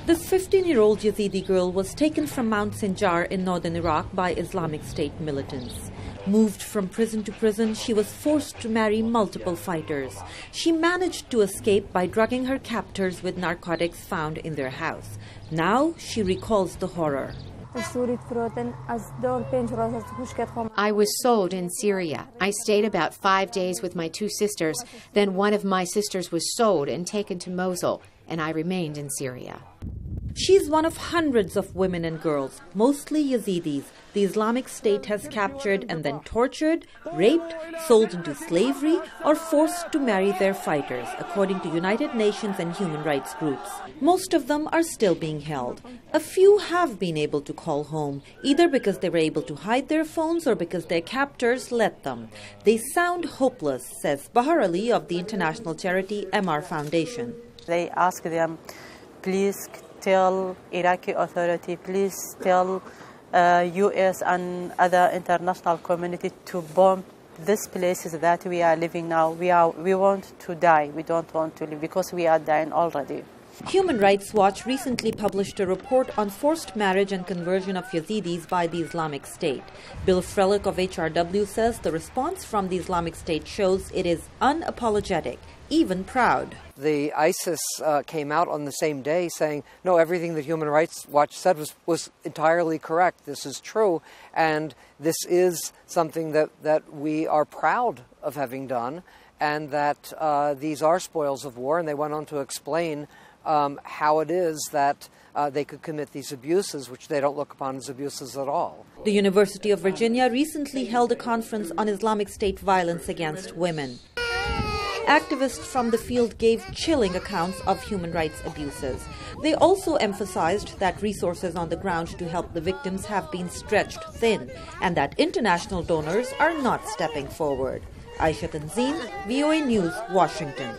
This 15-year-old Yazidi girl was taken from Mount Sinjar in northern Iraq by Islamic State militants. Moved from prison to prison, she was forced to marry multiple fighters. She managed to escape by drugging her captors with narcotics found in their house. Now she recalls the horror. I was sold in Syria. I stayed about 5 days with my two sisters. Then one of my sisters was sold and taken to Mosul, and I remained in Syria. She's one of hundreds of women and girls, mostly Yazidis, the Islamic State has captured and then tortured, raped, sold into slavery, or forced to marry their fighters, according to United Nations and human rights groups. Most of them are still being held. A few have been able to call home, either because they were able to hide their phones or because their captors let them. They sound hopeless, says Bahar Ali of the international charity MR Foundation. They ask them, please tell Iraqi authority, please tell U.S. and other international community to bomb these places that we are living now. We want to die. We don't want to live because we are dying already. Human Rights Watch recently published a report on forced marriage and conversion of Yazidis by the Islamic State. Bill Frelick of HRW says the response from the Islamic State shows it is unapologetic, even proud. The ISIS came out on the same day saying, no, everything that Human Rights Watch said was entirely correct. This is true, and this is something that we are proud of having done, and that these are spoils of war. And they went on to explain how it is that they could commit these abuses, which they don't look upon as abuses at all. The University of Virginia recently held a conference on Islamic State violence against women. Activists from the field gave chilling accounts of human rights abuses. They also emphasized that resources on the ground to help the victims have been stretched thin and that international donors are not stepping forward. Ayesha, Tanzeem, VOA News, Washington.